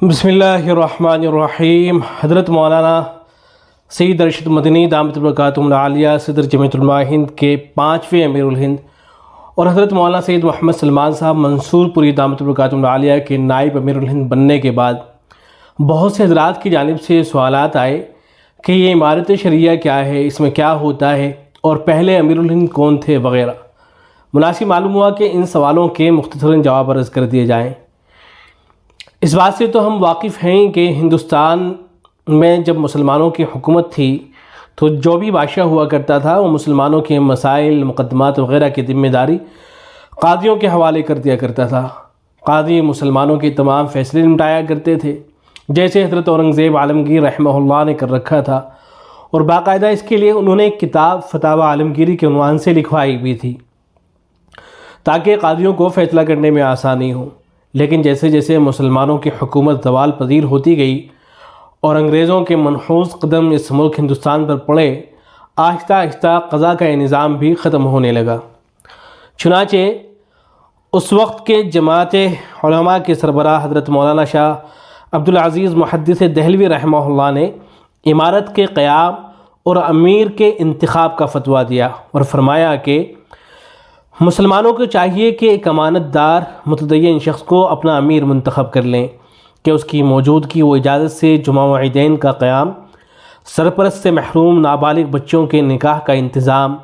بسم اللہ الرحمن الرحیم۔ حضرت مولانا سید ارشد مدنی دامت برکاتہم العالیہ صدر جمعیت علماء ہند کے 5ویں امیر الہند اور حضرت مولانا سید محمد سلمان صاحب منصور پوری دامت برکاتہم العالیہ کے نائب امیر الہند بننے کے بعد بہت سے حضرات کی جانب سے سوالات آئے کہ یہ عمارت شریعہ کیا ہے، اس میں کیا ہوتا ہے اور پہلے امیر الہند کون تھے وغیرہ۔ مناسب معلوم ہوا کہ ان سوالوں کے مختصراً جواب عرض کر دیے جائیں۔ اس بات سے تو ہم واقف ہیں کہ ہندوستان میں جب مسلمانوں کی حکومت تھی تو جو بھی بادشاہ ہوا کرتا تھا وہ مسلمانوں کے مسائل، مقدمات وغیرہ کی ذمہ داری قاضیوں کے حوالے کر دیا کرتا تھا۔ قاضی مسلمانوں کے تمام فیصلے نمٹایا کرتے تھے، جیسے حضرت اورنگزیب عالمگیر رحمہ اللہ نے کر رکھا تھا، اور باقاعدہ اس کے لیے انہوں نے ایک کتاب فتاوی عالمگیری کے عنوان سے لکھوائی بھی تھی تاکہ قاضیوں کو فیصلہ کرنے میں آسانی ہو۔ لیکن جیسے جیسے مسلمانوں کی حکومت زوال پذیر ہوتی گئی اور انگریزوں کے منحوس قدم اس ملک ہندوستان پر پڑے، آہستہ آہستہ قضا کا نظام بھی ختم ہونے لگا۔ چنانچہ اس وقت کے جماعت علماء کے سربراہ حضرت مولانا شاہ عبدالعزیز محدث دہلوی رحمہ اللہ نے امارت کے قیام اور امیر کے انتخاب کا فتویٰ دیا اور فرمایا کہ مسلمانوں کو چاہیے کہ ایک امانت دار متدین شخص کو اپنا امیر منتخب کر لیں کہ اس کی موجودگی و اجازت سے جمعہ و عیدین کا قیام، سرپرست سے محروم نابالغ بچوں کے نکاح کا انتظام،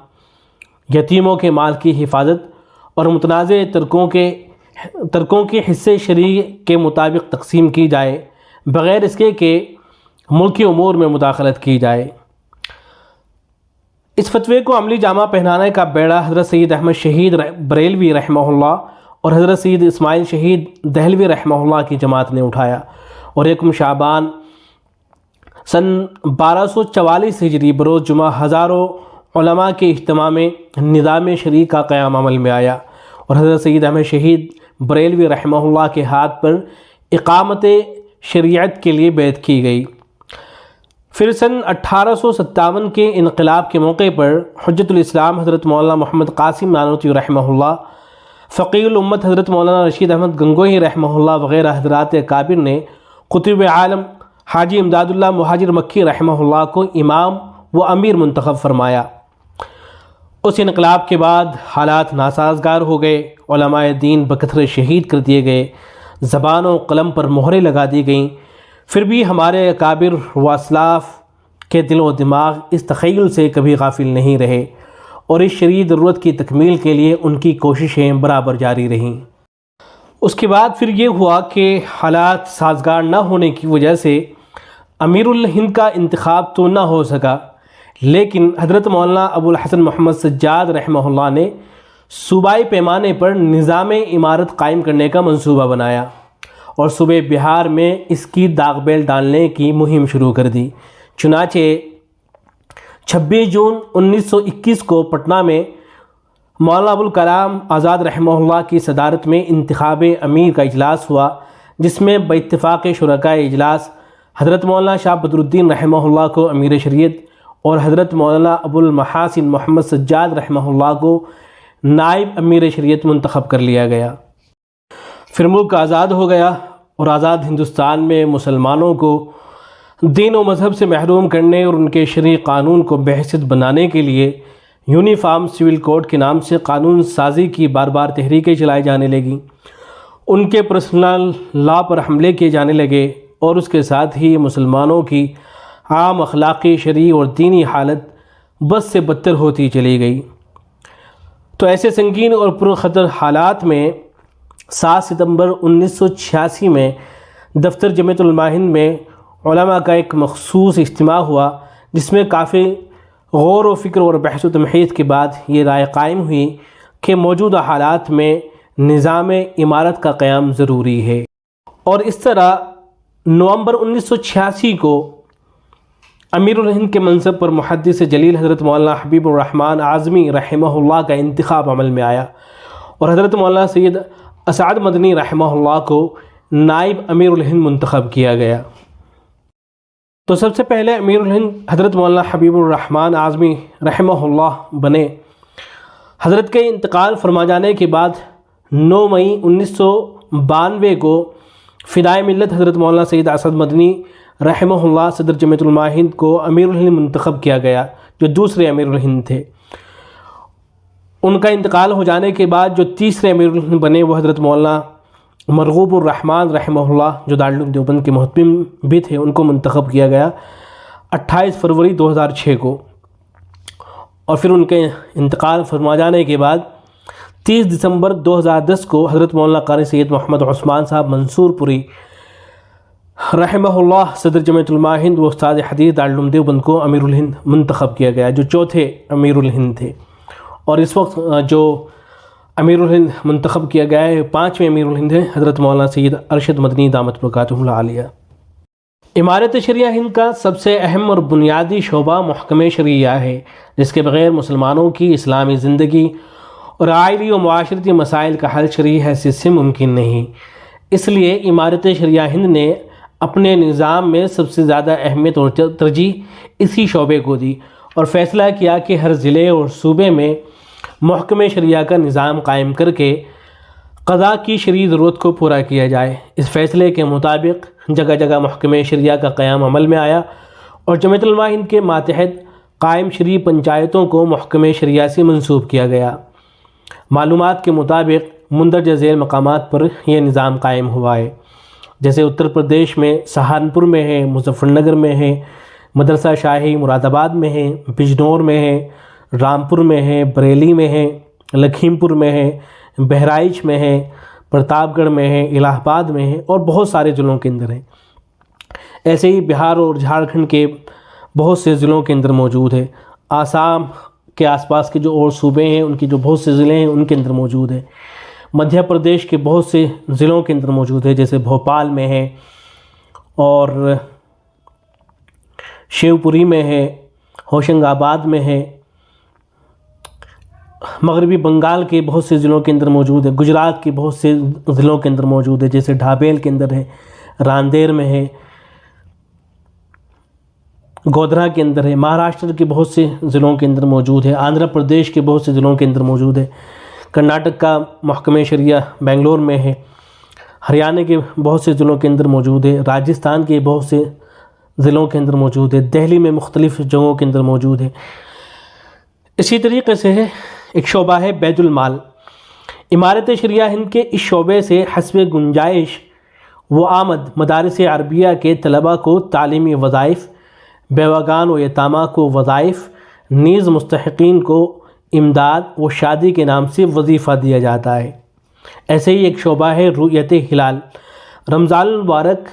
یتیموں کے مال کی حفاظت اور متنازع ترکوں کے حصے شرعی کے مطابق تقسیم کی جائے، بغیر اس کے کہ ملکی امور میں مداخلت کی جائے۔ اس فتوے کو عملی جامہ پہنانے کا بیڑا حضرت سید احمد شہید بریلوی رحمہ اللہ اور حضرت سید اسماعیل شہید دہلوی رحمہ اللہ کی جماعت نے اٹھایا، اور 1 شعبان سن 1244 ہجری بروز جمعہ ہزاروں علماء کے اجتماع میں نظام شرعی کا قیام عمل میں آیا، اور حضرت سید احمد شہید بریلوی رحمہ اللہ کے ہاتھ پر اقامت شریعت کے لیے بیعت کی گئی۔ پھر سن 1857 کے انقلاب کے موقع پر حجت الاسلام حضرت مولانا محمد قاسم نانوتوی رحمہ اللہ، فقیہ الامت حضرت مولانا رشید احمد گنگوہی رحمہ اللہ وغیرہ حضرات اکابر نے قطب عالم حاجی امداد اللہ مہاجر مکی رحمہ اللہ کو امام و امیر منتخب فرمایا۔ اس انقلاب کے بعد حالات ناسازگار ہو گئے، علماء دین بکثرت شہید کر دیے گئے، زبان و قلم پر مہریں لگا دی گئیں، پھر بھی ہمارے اکابر و اسلاف کے دل و دماغ اس تخیل سے کبھی غافل نہیں رہے، اور اس شرعی ضرورت کی تکمیل کے لیے ان کی کوششیں برابر جاری رہیں۔ اس کے بعد پھر یہ ہوا کہ حالات سازگار نہ ہونے کی وجہ سے امیر الہند کا انتخاب تو نہ ہو سکا، لیکن حضرت مولانا ابو الحسن محمد سجاد رحمہ اللہ نے صوبائی پیمانے پر نظام امارت قائم کرنے کا منصوبہ بنایا اور صوبے بہار میں اس کی داغ بیل ڈالنے کی مہم شروع کر دی۔ چنانچہ 26 جون 1921 کو پٹنہ میں مولانا ابوالکلام آزاد رحمہ اللہ کی صدارت میں انتخاب امیر کا اجلاس ہوا، جس میں باتفاق شرکائے اجلاس حضرت مولانا شاہ بدر الدین رحمہ اللہ کو امیر شریعت اور حضرت مولانا ابو المحاسن محمد سجاد رحمہ اللہ کو نائب امیر شریعت منتخب کر لیا گیا۔ پھر ملک آزاد ہو گیا، اور آزاد ہندوستان میں مسلمانوں کو دین و مذہب سے محروم کرنے اور ان کے شرعی قانون کو بحیثیت بنانے کے لیے یونیفارم سول کوڈ کے نام سے قانون سازی کی بار بار تحریکیں چلائی جانے لگیں، ان کے پرسنل لا پر حملے کیے جانے لگے، اور اس کے ساتھ ہی مسلمانوں کی عام اخلاقی، شرعی اور دینی حالت بد سے بدتر ہوتی چلی گئی۔ تو ایسے سنگین اور پرخطر حالات میں 7 ستمبر 1986 میں دفتر جمعیت علماء ہند میں علماء کا ایک مخصوص اجتماع ہوا، جس میں کافی غور و فکر اور بحث و تمہید کے بعد یہ رائے قائم ہوئی کہ موجودہ حالات میں نظام امارت کا قیام ضروری ہے، اور اس طرح نومبر 1986 کو امیر الہند کے منصب پر محدث جلیل حضرت مولانا حبیب الرحمن اعظمی رحمہ اللہ کا انتخاب عمل میں آیا، اور حضرت مولانا سید اسعد مدنی رحمہ اللہ کو نائب امیر الہند منتخب کیا گیا۔ تو سب سے پہلے امیر الہند حضرت مولانا حبیب الرحمن اعظمی رحمہ اللہ بنے۔ حضرت کے انتقال فرما جانے کے بعد 9 مئی 1992 کو فدائے ملت حضرت مولانا سید اسد مدنی رحمہ اللہ صدر جمعیت علماء ہند کو امیر الہند منتخب کیا گیا، جو دوسرے امیر الہند تھے۔ ان کا انتقال ہو جانے کے بعد جو تیسرے امیر الہند بنے وہ حضرت مولانا مرغوب الرحمن رحمہ اللہ، جو دارالعلوم دیوبند کے محتمم بھی تھے، ان کو منتخب کیا گیا 28 فروری 2006 کو، اور پھر ان کے انتقال فرما جانے کے بعد 30 دسمبر 2010 کو حضرت مولانا قاری سید محمد عثمان صاحب منصور پوری رحمہ اللہ صدر جمعیت علماء ہند و استاد حدیث دارالعلوم دیوبند کو امیر الہند منتخب کیا گیا، جو چوتھے امیر الہند تھے۔ اور اس وقت جو امیر الہند منتخب کیا گیا ہے 5ویں امیر الہند ہیں حضرت مولانا سید ارشد مدنی دامت برکاتہ العالیہ۔ امارت شریعہ ہند کا سب سے اہم اور بنیادی شعبہ محکمہ شریعہ ہے، جس کے بغیر مسلمانوں کی اسلامی زندگی اور آئلی و معاشرتی مسائل کا حل شرعی حیثیت سے ممکن نہیں۔ اس لیے امارت شریعہ ہند نے اپنے نظام میں سب سے زیادہ اہمیت اور ترجیح اسی شعبے کو دی، اور فیصلہ کیا کہ ہر ضلع اور صوبے میں محکمہ شریعہ کا نظام قائم کر کے قضاء کی شرعی ضرورت کو پورا کیا جائے۔ اس فیصلے کے مطابق جگہ جگہ محکمہ شریعہ کا قیام عمل میں آیا، اور جمعیت علماء ہند کے ماتحت قائم شرعی پنچایتوں کو محکمہ شریعہ سے منسوب کیا گیا۔ معلومات کے مطابق مندرجہ ذیل مقامات پر یہ نظام قائم ہوا ہے، جیسے اتر پردیش میں سہارنپور میں ہے، مظفر نگر میں ہے، مدرسہ شاہی مراد آباد میں ہے، بجنور میں ہے، رامپور میں ہے، بریلی میں ہے، لکھیم پور میں ہے، بہرائچ میں ہے، پرتاپ گڑھ میں ہے، الہ آباد میں ہے، اور بہت سارے ضلعوں کے اندر ہے۔ ایسے ہی بہار اور جھارکھنڈ کے بہت سے ضلعوں کے اندر موجود ہے۔ آسام کے آس پاس کے جو اور صوبے ہیں ان کے جو بہت سے ضلع ہیں ان کے اندر موجود ہے۔ مدھیہ پردیش کے بہت سے ضلعوں کے اندر موجود ہے، جیسے بھوپال میں ہے، اور شیوپوری میں ہے، ہوشنگ آباد میں ہے، مغربی بنگال کے بہت سے ضلعوں کے اندر موجود ہے، گجرات کے بہت سے ضلعوں کے اندر موجود ہے، جیسے ڈھابیل کے اندر ہے، راندیر میں ہے، گودھرا کے اندر ہے، مہاراشٹر کے بہت سے ضلعوں کے اندر موجود ہے، آندھرا پردیش کے بہت سے ضلعوں کے اندر موجود ہے، کرناٹک کا محکمہ شریعہ بنگلور میں ہے، ہریانہ کے بہت سے ضلعوں کے اندر موجود ہے، راجستھان کے بہت سے ضلعوں کے اندر موجود ہے، دہلی میں مختلف جگہوں کے اندر موجود ہے۔ اسی طریقے سے ایک شعبہ ہے بیت المال۔ امارت شریعہ ہند کے اس شعبے سے حسب گنجائش و آمد مدارس عربیہ کے طلباء کو تعلیمی وظائف، بیوگان و یتامہ کو وظائف، نیز مستحقین کو امداد و شادی کے نام سے وظیفہ دیا جاتا ہے۔ ایسے ہی ایک شعبہ ہے رؤیت ہلال۔ رمضان المبارک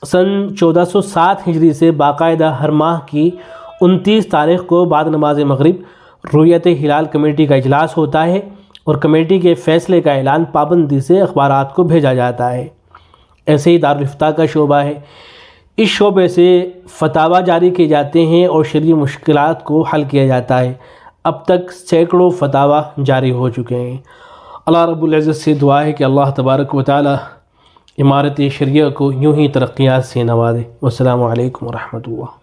سن 1407 ہجری سے باقاعدہ ہر ماہ کی 29 تاریخ کو بعد نماز مغرب رؤیت ہلال کمیٹی کا اجلاس ہوتا ہے، اور کمیٹی کے فیصلے کا اعلان پابندی سے اخبارات کو بھیجا جاتا ہے۔ ایسے ہی دارالفتاء کا شعبہ ہے۔ اس شعبے سے فتاویٰ جاری کیے جاتے ہیں اور شرعی مشکلات کو حل کیا جاتا ہے۔ اب تک سینکڑوں فتاویٰ جاری ہو چکے ہیں۔ اللہ رب العزت سے دعا ہے کہ اللہ تبارک و تعالی امارت شریعہ کو یوں ہی ترقیات سے نوازے۔ والسلام علیکم ورحمۃ اللہ۔